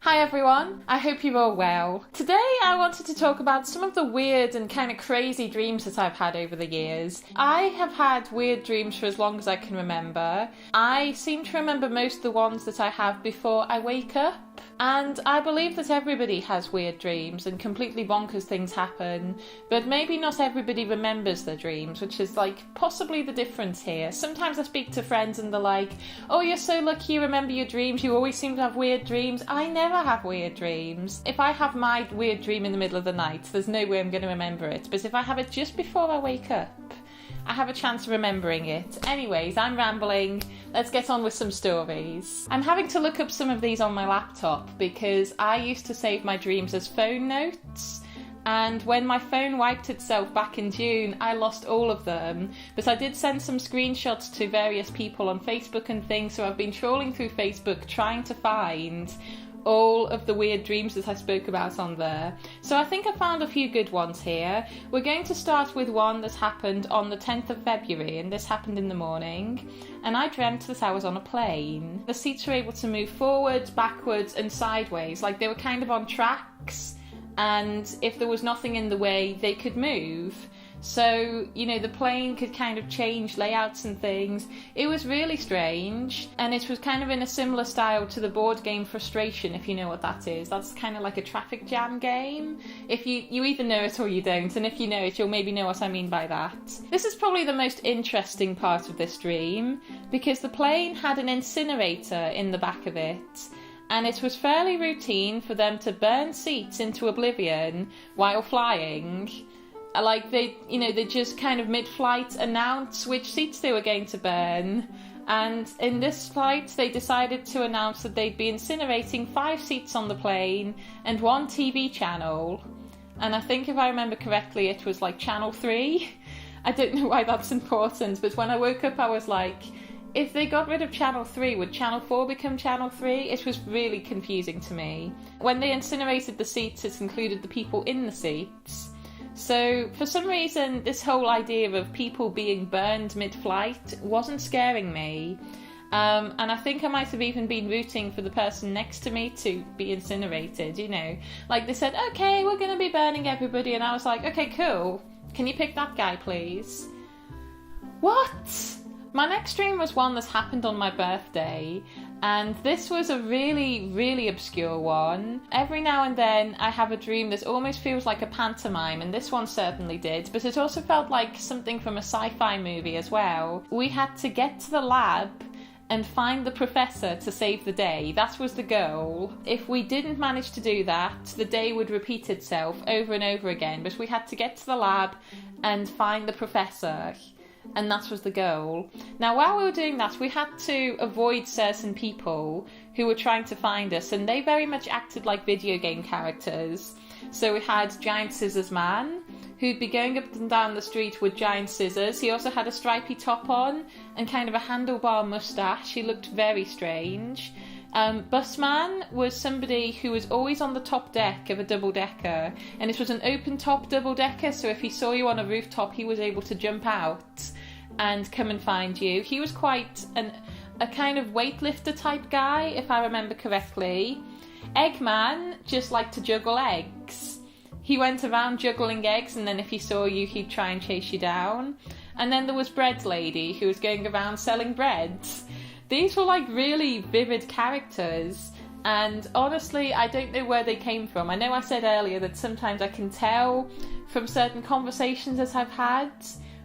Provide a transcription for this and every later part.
Hi everyone, I hope you're all well. Today I wanted to talk about some of the weird and kind of crazy dreams that I've had over the years. I have had weird dreams for as long as I can remember. I seem to remember most of the ones that I have before I wake up. And I believe that everybody has weird dreams and completely bonkers things happen, but maybe not everybody remembers their dreams, which is possibly the difference here. Sometimes I speak to friends and they're like, oh, you're so lucky you remember your dreams, you always seem to have weird dreams. I never have weird dreams. If I have my weird dream in the middle of the night, there's no way I'm going to remember it, but if I have it just before I wake up, I have a chance of remembering it. Anyways, I'm rambling. Let's get on with some stories. I'm having to look up some of these on my laptop because I used to save my dreams as phone notes. And when my phone wiped itself back in June, I lost all of them. But I did send some screenshots to various people on Facebook and things, so I've been trawling through Facebook trying to find all of the weird dreams that I spoke about on there. So I think I found a few good ones here. We're going to start with one that happened on the 10th of February, and this happened in the morning. And I dreamt that I was on a plane. The seats were able to move forwards, backwards and sideways, like they were kind of on tracks, and if there was nothing in the way, they could move. So, the plane could kind of change layouts and things. It was really strange, and it was kind of in a similar style to the board game Frustration, if you know what that is. That's kind of like a traffic jam game. If you either know it or you don't, and if you know it, you'll maybe know what I mean by that. This is probably the most interesting part of this dream, because the plane had an incinerator in the back of it, and it was fairly routine for them to burn seats into oblivion while flying. They just kind of mid-flight announce which seats they were going to burn. And in this flight, they decided to announce that they'd be incinerating 5 seats on the plane and 1 TV channel. And I think if I remember correctly, it was channel 3. I don't know why that's important, but when I woke up, I was like, if they got rid of channel 3, would channel 4 become channel 3? It was really confusing to me. When they incinerated the seats, it included the people in the seats. So, for some reason, this whole idea of people being burned mid-flight wasn't scaring me. And I think I might have even been rooting for the person next to me to be incinerated, They said, okay, we're going to be burning everybody, and I was like, okay, cool. Can you pick that guy, please? What? My next dream was one that happened on my birthday, and this was a really, really obscure one. Every now and then I have a dream that almost feels like a pantomime, and this one certainly did, but it also felt like something from a sci-fi movie as well. We had to get to the lab and find the professor to save the day. That was the goal. If we didn't manage to do that, the day would repeat itself over and over again, but we had to get to the lab and find the professor. And that was the goal. Now, while we were doing that, we had to avoid certain people who were trying to find us, and they very much acted like video game characters. So we had Giant Scissors Man, who'd be going up and down the street with giant scissors. He also had a stripy top on and kind of a handlebar moustache. He looked very strange. Busman was somebody who was always on the top deck of a double-decker, and it was an open-top double-decker, so if he saw you on a rooftop, he was able to jump out and come and find you. He was quite a kind of weightlifter type guy, if I remember correctly. Eggman just liked to juggle eggs. He went around juggling eggs, and then if he saw you, he'd try and chase you down. And then there was Bread Lady, who was going around selling bread. These were really vivid characters, and honestly, I don't know where they came from. I know I said earlier that sometimes I can tell from certain conversations that I've had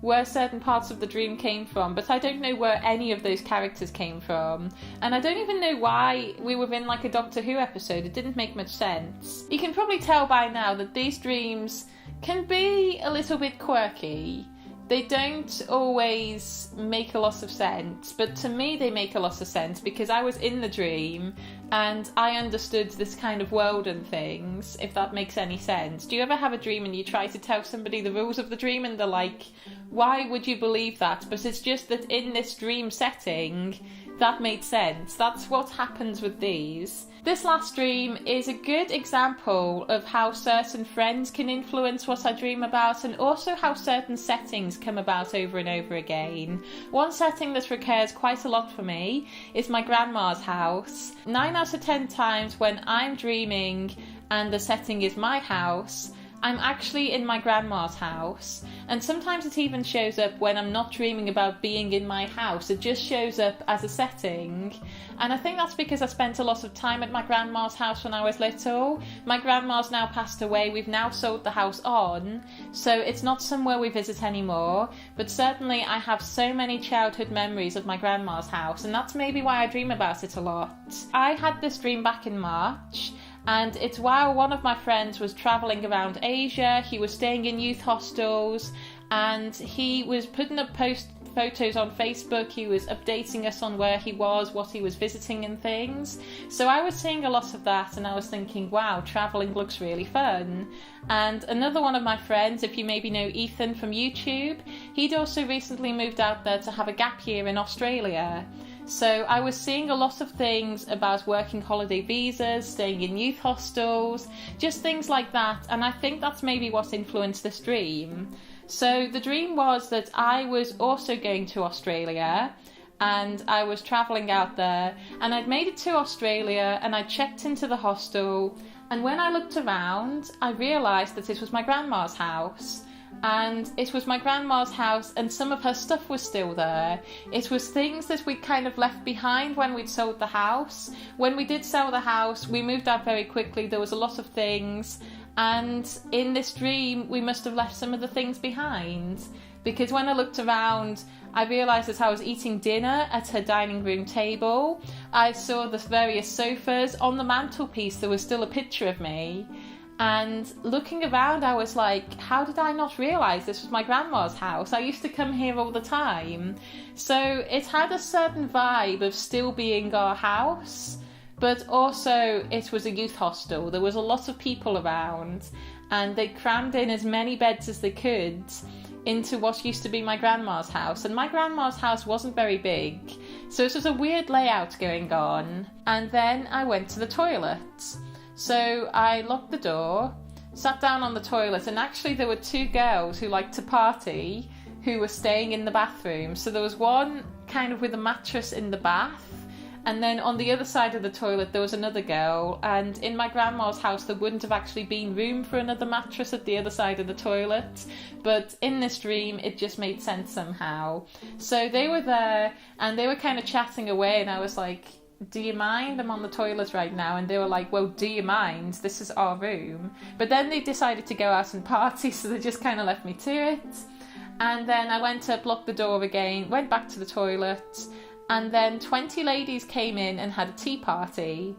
where certain parts of the dream came from, but I don't know where any of those characters came from. And I don't even know why we were in a Doctor Who episode. It didn't make much sense. You can probably tell by now that these dreams can be a little bit quirky. They don't always make a lot of sense, but to me they make a lot of sense because I was in the dream and I understood this kind of world and things, if that makes any sense. Do you ever have a dream and you try to tell somebody the rules of the dream and they're like, why would you believe that? But it's just that in this dream setting, that made sense. That's what happens with these. This last dream is a good example of how certain friends can influence what I dream about, and also how certain settings come about over and over again. One setting that recurs quite a lot for me is my grandma's house. 9 out of 10 times when I'm dreaming and the setting is my house, I'm actually in my grandma's house, and sometimes it even shows up when I'm not dreaming about being in my house. It just shows up as a setting, and I think that's because I spent a lot of time at my grandma's house when I was little. My grandma's now passed away, we've now sold the house on, so it's not somewhere we visit anymore, but certainly I have so many childhood memories of my grandma's house, and that's maybe why I dream about it a lot. I had this dream back in March, and it's while one of my friends was travelling around Asia. He was staying in youth hostels, and he was putting up photos on Facebook. He was updating us on where he was, what he was visiting and things. So I was seeing a lot of that, and I was thinking, wow, travelling looks really fun. And another one of my friends, if you maybe know Ethan from YouTube, he'd also recently moved out there to have a gap year in Australia. So I was seeing a lot of things about working holiday visas, staying in youth hostels, just things like that, and I think that's maybe what influenced this dream. So the dream was that I was also going to Australia, and I was travelling out there, and I'd made it to Australia, and I checked into the hostel, and when I looked around, I realised that it was my grandma's house. And it was my grandma's house, and some of her stuff was still there. It was things that we kind of left behind when we'd sold the house. When we did sell the house, we moved out very quickly. There was a lot of things, and in this dream we must have left some of the things behind, because when I looked around, I realised that I was eating dinner at her dining room table. I saw the various sofas. On the mantelpiece there was still a picture of me. And looking around, I was like, how did I not realise this was my grandma's house? I used to come here all the time. So it had a certain vibe of still being our house, but also it was a youth hostel. There was a lot of people around, and they crammed in as many beds as they could into what used to be my grandma's house. And my grandma's house wasn't very big, so it was a weird layout going on. And then I went to the toilet. So I locked the door, sat down on the toilet, and actually there were two girls who liked to party who were staying in the bathroom. So there was one kind of with a mattress in the bath, and then on the other side of the toilet there was another girl, and in my grandma's house there wouldn't have actually been room for another mattress at the other side of the toilet, but in this dream it just made sense somehow. So they were there, and they were kind of chatting away, and I was like, do you mind? I'm on the toilet right now. And they were like, well, do you mind? This is our room. But then they decided to go out and party, so they just kind of left me to it. And then I went up, locked the door again, went back to the toilet, and then 20 ladies came in and had a tea party.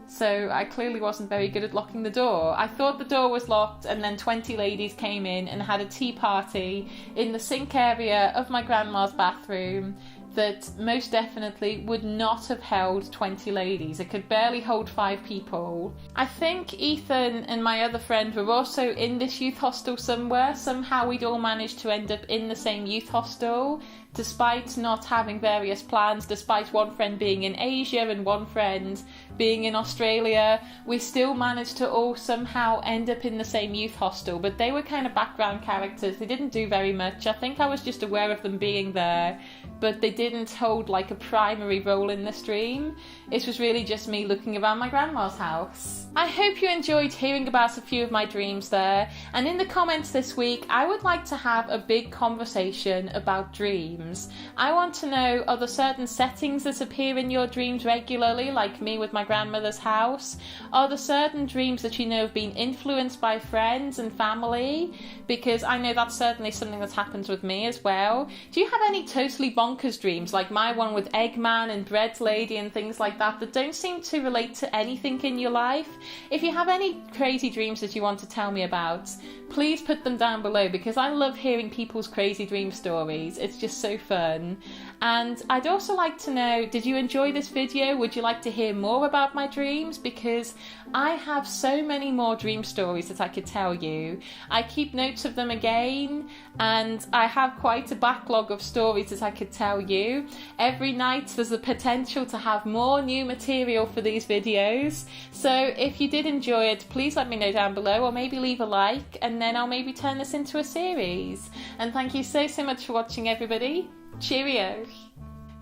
So I clearly wasn't very good at locking the door. I thought the door was locked, and then 20 ladies came in and had a tea party in the sink area of my grandma's bathroom that most definitely would not have held 20 ladies. It could barely hold 5 people. I think Ethan and my other friend were also in this youth hostel somewhere. Somehow we'd all managed to end up in the same youth hostel, despite not having various plans, despite one friend being in Asia and one friend being in Australia. We still managed to all somehow end up in the same youth hostel, but they were kind of background characters. They didn't do very much. I think I was just aware of them being there, but they didn't hold like a primary role in this dream. It was really just me looking around my grandma's house. I hope you enjoyed hearing about a few of my dreams there, and in the comments this week I would like to have a big conversation about dreams. I want to know, are there certain settings that appear in your dreams regularly, like me with my grandmother's house? Are there certain dreams that you know have been influenced by friends and family? Because I know that's certainly something that happens with me as well. Do you have any totally bonkers dreams, like my one with Eggman and Bread Lady and things like that, that don't seem to relate to anything in your life? If you have any crazy dreams that you want to tell me about, please put them down below, because I love hearing people's crazy dream stories. It's just so fun. And I'd also like to know, did you enjoy this video? Would you like to hear more about my dreams? Because I have so many more dream stories that I could tell you. I keep notes of them again, and I have quite a backlog of stories that I could tell you. you. Every night there's the potential to have more new material for these videos. So if you did enjoy it, please let me know down below, or maybe leave a like, and then I'll maybe turn this into a series. And thank you so much for watching, everybody. Cheerio.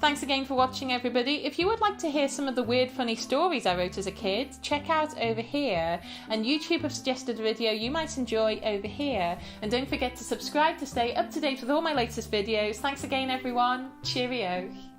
Thanks again for watching, everybody. If you would like to hear some of the weird, funny stories I wrote as a kid, check out over here. And YouTube have suggested a video you might enjoy over here. And don't forget to subscribe to stay up to date with all my latest videos. Thanks again, everyone. Cheerio.